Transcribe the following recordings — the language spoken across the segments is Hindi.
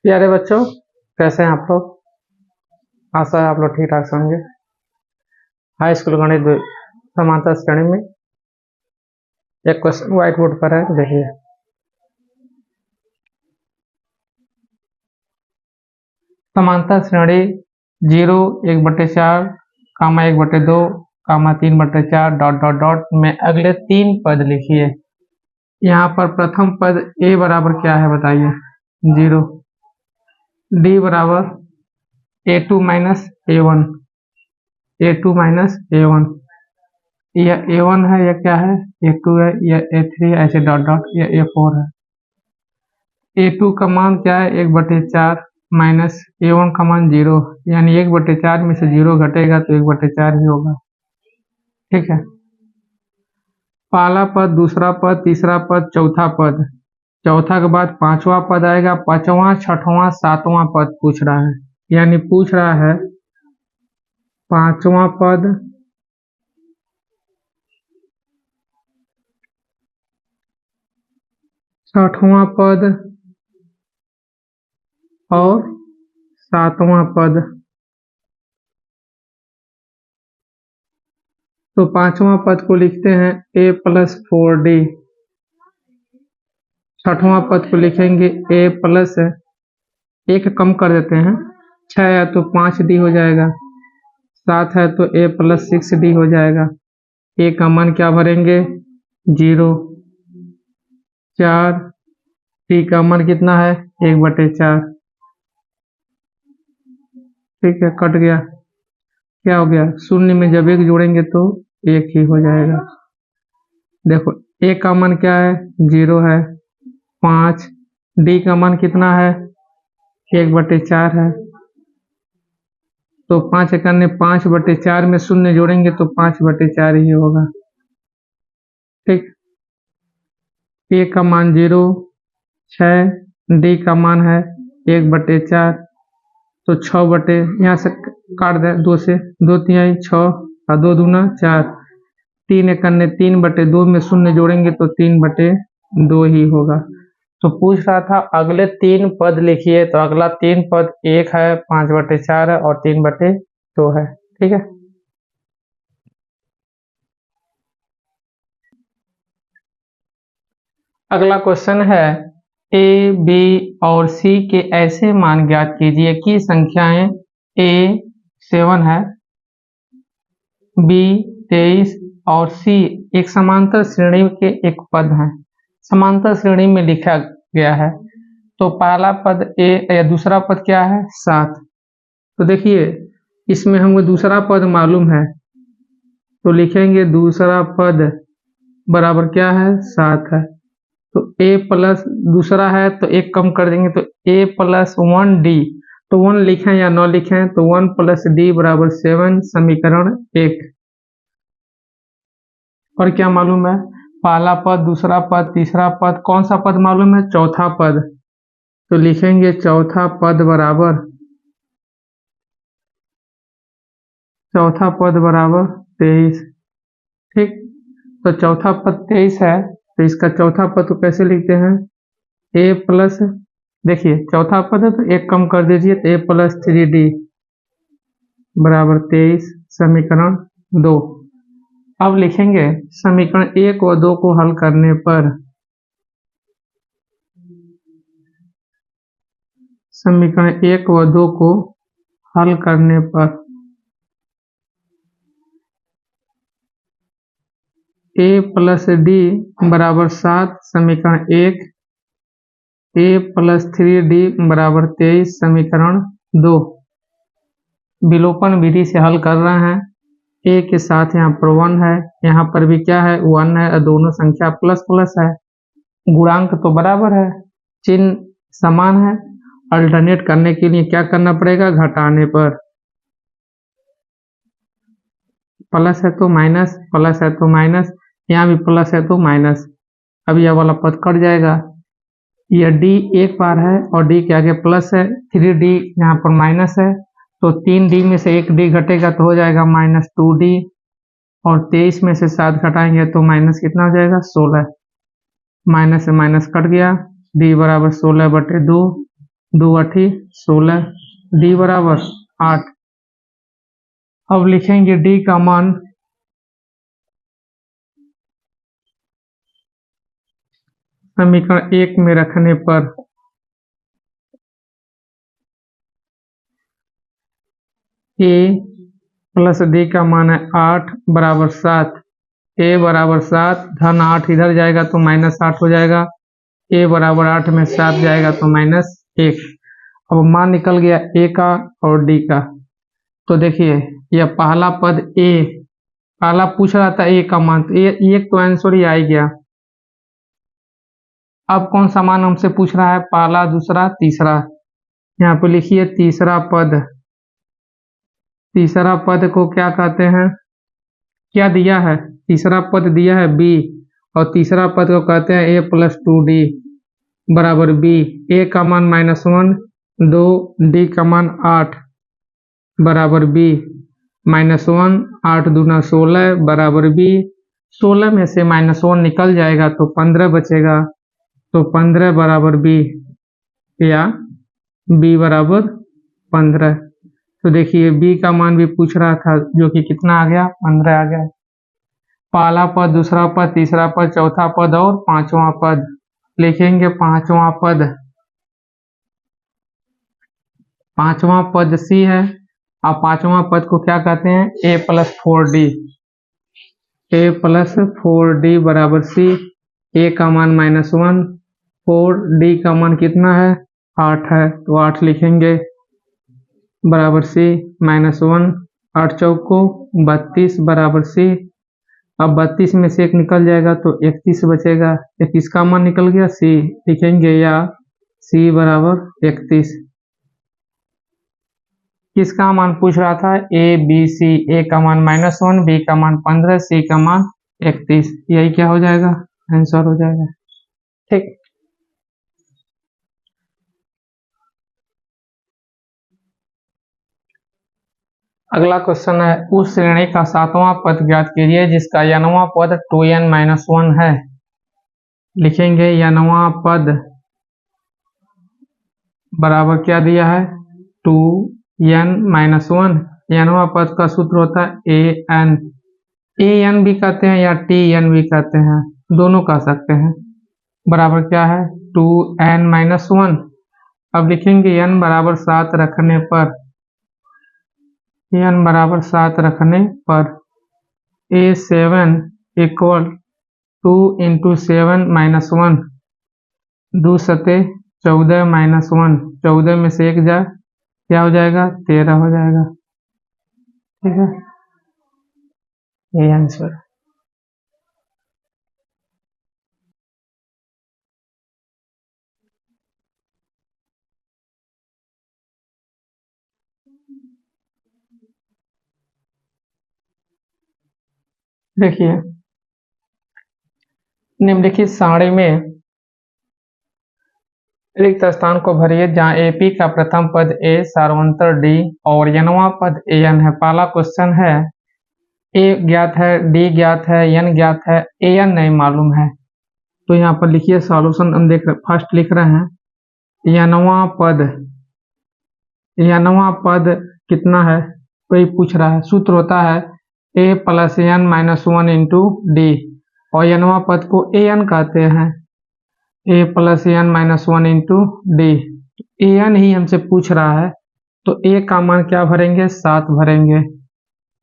प्यारे बच्चों, कैसे हैं आप लोग। आशा है आप लोग ठीक ठाक से होंगे। हाई स्कूल गणित समांतर श्रेणी में एक क्वेश्चन व्हाइट बोर्ड पर है, देखिए। समांतर श्रेणी 0 1/4 कामा 1/2 कामा 3/4 डॉट डॉट डॉट में अगले 3 पद लिखिए। यहाँ पर प्रथम पद a बराबर क्या है बताइए, 0। d बराबर a2 minus a1, a2 minus a1, यह a1 है, यह क्या है, a2 है, यह a3 है, ऐसे डॉट डॉट, यह a4 है। a2 का मान क्या है, 1/4 माइनस a1 का मान 0, यानी 1/4 में से 0 घटेगा तो 1/4 ही होगा। ठीक है। पहला पद, दूसरा पद, तीसरा पद, चौथा पद, चौथा के बाद पांचवा पद आएगा, पांचवा, छठवां, सातवां पद पूछ रहा है, यानी पूछ रहा है पांचवा पद, छठवां पद और सातवां पद। तो पांचवां पद को लिखते हैं a + 4d, छठवां पद को लिखेंगे a + 1 कम कर देते हैं, 6 है तो 5d हो जाएगा, 7 है तो a + 6d हो जाएगा। a का मान क्या भरेंगे, 0, 4, d का मान कितना है, 1/4। ठीक है, कट गया, क्या हो गया, शून्य में जब 1 जोड़ेंगे तो 1 ही हो जाएगा। देखो a का मान क्या है, 0 है, 5, d का मान कितना है, 1/4 है, तो 5 एकन्ने 5/4 में शून्य जोड़ेंगे तो 5/4 ही होगा। ठीक, a का मान 0, 6, d का मान है 1/4, तो 6 यहाँ से काट दें, 2 से, 2 तिहाई 6 और 2 दूना 4, 3 एकन्ने 3/2 में शून्य जोड़ेंगे तो 3/2 ही होगा। तो पूछ रहा था अगले 3 पद लिखिए, तो अगला 3 पद 1 है, 5/4 है और 3/2 है। ठीक है। अगला क्वेश्चन है a, b और c के ऐसे मान ज्ञात कीजिए कि संख्याएं a 7 है, b 23 और c एक समांतर श्रेणी के एक पद हैं, समांतर श्रेणी में लिखा गया है। तो पहला पद a या दूसरा पद क्या है, 7। तो देखिए इसमें हमको दूसरा पद मालूम है, तो लिखेंगे दूसरा पद बराबर क्या है, 7 है। तो a प्लस दूसरा है तो 1 कम कर देंगे, तो a + 1d, तो 1 लिखें या न लिखें, तो 1 + d = 7, समीकरण 1। और क्या मालूम है, पहला पद, दूसरा पद, तीसरा पद, कौन सा पद मालूम है, चौथा पद, तो लिखेंगे चौथा पद बराबर 23। ठीक, तो चौथा पद 23 है, तो इसका चौथा पद को कैसे लिखते हैं, a प्लस, देखिए चौथा पद है तो 1 कम कर दीजिए, तो a + 3d = 23, समीकरण 2। अब लिखेंगे समीकरण 1 व 2 को हल करने पर, समीकरण 1 व 2 को हल करने पर a + d = 7, समीकरण 1, a + 3d = 23, समीकरण 2। विलोपन विधि से हल कर रहे हैं, a के साथ यहाँ पर 1 है, यहाँ पर भी क्या है, 1 है, और दोनों संख्या प्लस प्लस है, गुणांक तो बराबर है, चिन्ह समान है। अल्टरनेट करने के लिए क्या करना पड़ेगा, घटाने पर, प्लस है तो माइनस, प्लस है तो माइनस, यहाँ भी प्लस है तो माइनस, अब यह वाला पद कट जाएगा। यह d एक बार है और d के आगे प्लस है, 3d यहाँ पर माइनस है, तो 3d में से 1d घटेगा तो हो जाएगा -2d, और 23 में से 7 घटाएंगे तो माइनस कितना हो जाएगा, 16, माइनस से माइनस कट गया, d = 16/2, 2 8 16, डी बराबर 8। अब लिखेंगे डी का मान समीकरण 1 में रखने पर ए प्लस डी का मान है 8 बराबर 7। ए बराबर 7, धन 8 इधर जाएगा तो -8 हो जाएगा। ए बराबर 8 में 7 जाएगा तो -1। अब मान निकल गया ए का और डी का। तो देखिए यह पहला पद ए, पहला पूछ रहा था ए का मान, तो एक तो आंसर ही आ ही गया। अब कौन सा मान हमसे पूछ रहा है, पहला, दूसरा, तीसरा। यहाँ पे लिखिए तीसरा पद। तीसरा पद को क्या कहते हैं, क्या दिया है, तीसरा पद दिया है बी, और तीसरा पद को कहते हैं ए प्लस 2d बराबर बी। ए का मान -1 2, डी का मान 8 बराबर बी। -1 8 दूना 16 बराबर बी। 16 में से -1 निकल जाएगा तो 15 बचेगा, तो 15 बराबर बी या बी बराबर 15। तो देखिए बी का मान भी पूछ रहा था, जो कि कितना आ गया, 15 आ गया। पहला पद, दूसरा पद, तीसरा पद, चौथा पद और पांचवा पद। लिखेंगे पांचवा पद। पांचवा पद सी है, और पांचवा पद को क्या कहते हैं, ए प्लस 4d। ए प्लस 4d बराबर सी। ए का मान -1, 4d का मान कितना है, 8 है, तो 8 लिखेंगे बराबर सी -1। 8 चौको 32 बराबर सी। अब 32 में से 1 निकल जाएगा तो 31 बचेगा। 31 का मान निकल गया सी, लिखेंगे या सी बराबर 31। किसका मान पूछ रहा था, ए बी सी। ए का मान -1, बी का मान 15, सी का मान 31। यही क्या हो जाएगा, आंसर हो जाएगा। ठीक, अगला क्वेश्चन है, उस श्रेणी का 7वां पद ज्ञात कीजिए जिसका nवां पद 2n-1 है। लिखेंगे nवां पद बराबर क्या दिया है, 2n-1। nवां पद का सूत्र होता है an। an भी कहते हैं या tn भी कहते हैं, दोनों कह सकते हैं। बराबर क्या है, 2n-1। अब लिखेंगे n बराबर 7 रखने पर, n बराबर 7 रखने पर a7 इक्वल 2 × 7 -1, 2 सते 14 -1, 14 में से 1 जा, क्या हो जाएगा, 13 हो जाएगा। ठीक है, ये आंसर। देखिए निम्नलिखित सारणी में रिक्त स्थान को भरिए जहाँ एपी का प्रथम पद ए, सार्वंतर डी और nवां पद an है। पहला क्वेश्चन है, ए ज्ञात है, डी ज्ञात है, n ज्ञात है, an नहीं मालूम है। तो यहाँ पर लिखिए सॉल्यूशन, हम देख रहे, फर्स्ट लिख रहे हैं nवां पद कितना है, वही पूछ रहा है। सूत्र होता है a + n-1 × d, और nवां पद को an कहते हैं, a + n-1 × d। an ही हमसे पूछ रहा है, तो a का मान क्या भरेंगे, 7 भरेंगे।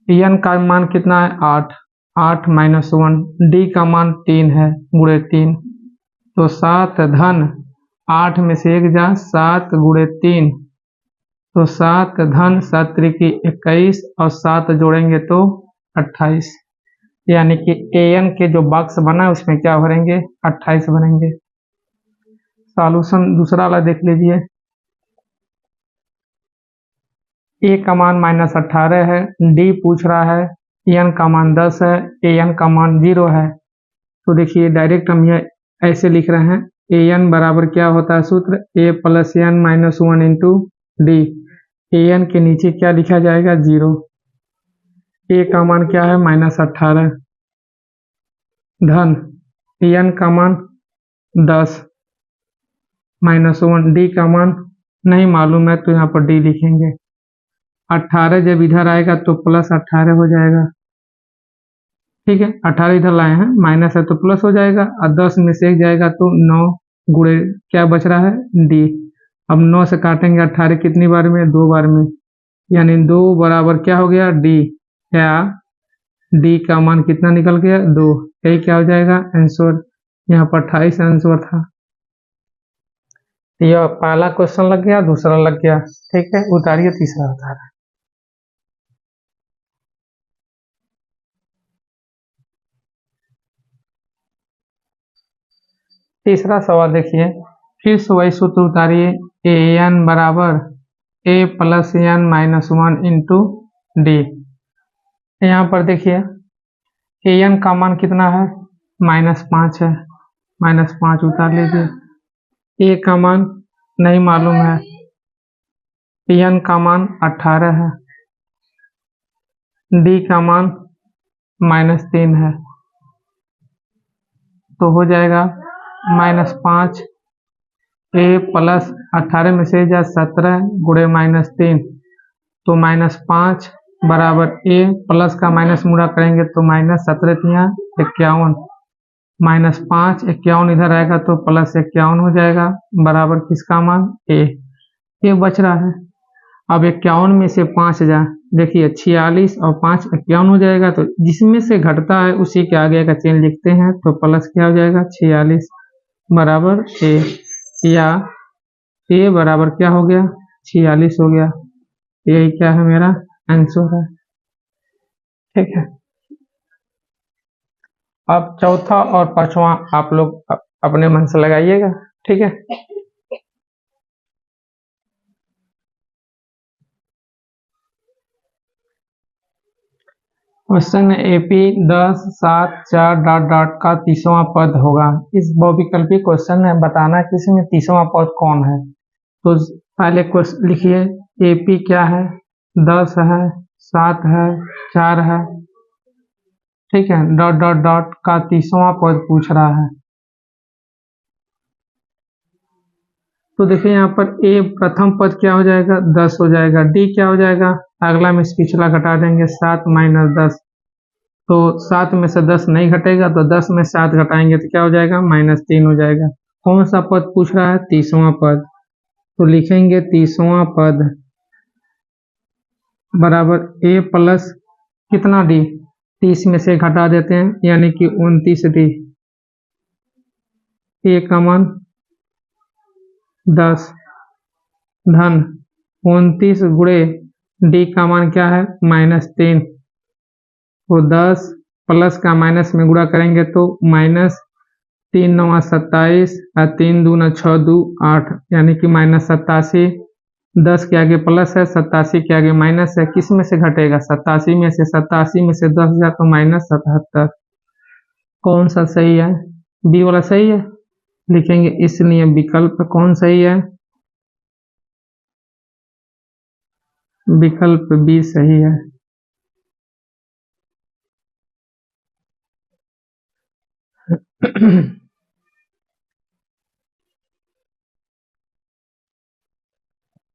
n का मान कितना है, 8, 8 - 1, d का मान 3 है, गुणे 3, तो 7 धन 8 में से 1 जा, 7 × 3, तो 7 धन 7 × 21, और 7 जोड़ेंगे तो 28। यानी कि an के जो बॉक्स बना है उसमें क्या भरेंगे, 28 भरेंगे। सॉल्यूशन दूसरा वाला देख लीजिए। a का मान -18 है, d पूछ रहा है, n का मान 10 है, an का मान 0 है। तो देखिए डायरेक्ट हम ये ऐसे लिख रहे हैं, an बराबर क्या होता है सूत्र, a + n-1 × d। an के नीचे क्या लिखा जाएगा, 0। a का मान क्या है, -18, धन n का मान 10 -1, d का मान नहीं मालूम है तो यहाँ पर डी लिखेंगे। 18 जब इधर आएगा तो प्लस 18 हो जाएगा, ठीक है। 18 इधर लाए हैं, माइनस है तो प्लस हो जाएगा, और 10 में से 1 जाएगा तो 9 गुणे क्या बच रहा है डी। अब 9 से काटेंगे 18 कितनी बार में, 2 बार में, यानी 2 बराबर क्या हो गया डी, या डी का मान कितना निकल गया 2। यही क्या हो जाएगा आंसर, यहाँ पर 28 आंसर था। यह पहला क्वेश्चन लग गया, दूसरा लग गया, ठीक है। उतारिए तीसरा उतार। तीसरा सवाल देखिए, फिर से वही सूत्र उतारिए, ए एन बराबर A plus N minus 1 into D. यहाँ पर देखिए ए एन का मान कितना है, -5 है, -5 उतार लीजिए। ए का मान नहीं मालूम है, एन का मान 18 है, डी का मान -3 है, तो हो जाएगा -5 ए प्लस 18 में से जा 17 गुणे -3, तो -5 बराबर ए प्लस का माइनस मुड़ा करेंगे तो -17 51, -5 51 इधर आएगा तो +51 हो जाएगा, बराबर किसका मान ए बच रहा है। अब 51 में से 5 जाए, देखिए 46 और 5 51 हो जाएगा, तो जिसमें से घटता है उसी के आगे का चिन्ह लिखते हैं, तो प्लस क्या हो जाएगा 46 बराबर ए, या ए बराबर क्या हो गया 46 हो गया। यही क्या है मेरा आंसर है, ठीक है। अब चौथा और पांचवा आप लोग अपने मन से लगाइएगा, ठीक है। क्वेश्चन एपी 10 7 4 डॉट डॉट का 30वां पद होगा। इस बहुविकल्पी क्वेश्चन में बताना कि इसमें 30वां पद कौन है। तो पहले क्वेश्चन लिखिए, एपी क्या है, 10 है, 7 है, 4 है, ठीक है, डॉट डॉट डॉट का 30वां पद पूछ रहा है। तो देखिए यहाँ पर ए प्रथम पद क्या हो जाएगा 10 हो जाएगा, डी क्या हो जाएगा, अगला में से पिछला घटा देंगे 7 माइनस 10, तो 7 में से 10 नहीं घटेगा, तो 10 में 7 घटाएंगे तो क्या हो जाएगा -3 हो जाएगा। कौन सा पद पूछ रहा है 30वां पद, तो लिखेंगे 30वां पद बराबर ए प्लस कितना डी, 30 में से घटा देते हैं यानी कि 29 डी, ए का मान 10 धन 29 गुणे डी का मान क्या है -3, तो 10 प्लस का माइनस में गुणा करेंगे तो -3 9 27 और 3 दूना 6 2 8, यानी कि -87। 10 के आगे प्लस है, 87 के आगे माइनस है, किस में से घटेगा 87 में से, 87 में से 10 जाए तो -77। कौन सा सही है, बी वाला सही है, लिखेंगे इसलिए विकल्प कौन सही है, विकल्प बी सही है।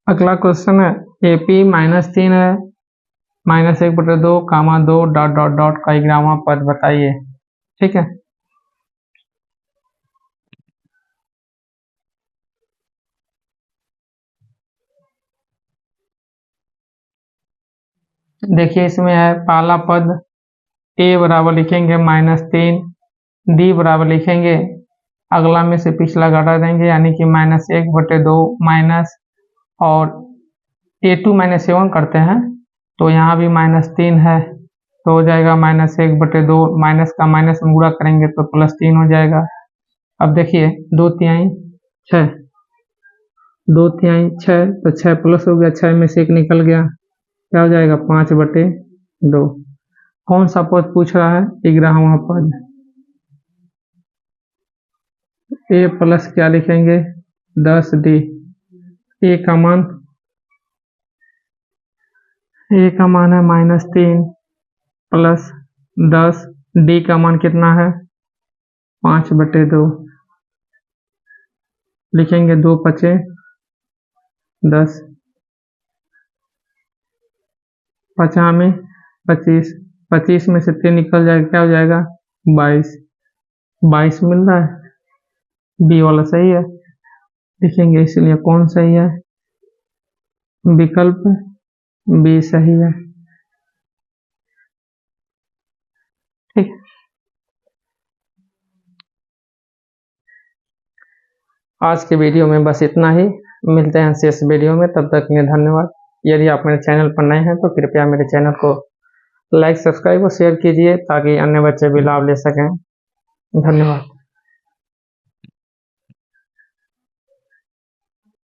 अगला क्वेश्चन है, एपी -3 है, -1/2 2 डॉट डॉट डॉट का 11वां पद बताइए, ठीक है। देखिए इसमें है पहला पद ए बराबर लिखेंगे -3, डी बराबर लिखेंगे अगला में से पिछला घटा देंगे यानी कि -1/2 माइनस, और a2 -7 करते हैं तो यहाँ भी -3 है, तो हो जाएगा -1/2, माइनस का माइनस में गुणा करेंगे तो +3 हो जाएगा। अब देखिए 2 तिहाई 6, 2 तिहाई 6, तो 6 प्लस हो गया, 6 में से 1 निकल गया, क्या हो जाएगा 5/2। कौन सा पद पूछ रहा है 11वां पद, ए प्लस क्या लिखेंगे 10 डी, ए का मान है -3 प्लस 10, डी का मान कितना है 5/2, लिखेंगे 2 5 10, 5 में 25, 25 में से 3 निकल जाएगा, क्या हो जाएगा 22, 22 मिल रहा है। बी वाला सही है, लिखेंगे इसलिए कौन सही है, विकल्प बी सही है। ठीक, आज के वीडियो में बस इतना ही। मिलते हैं शेष वीडियो में, तब तक के लिए धन्यवाद। यदि आप मेरे चैनल पर नए हैं तो कृपया मेरे चैनल को लाइक, सब्सक्राइब और शेयर कीजिए ताकि अन्य बच्चे भी लाभ ले सकें। धन्यवाद।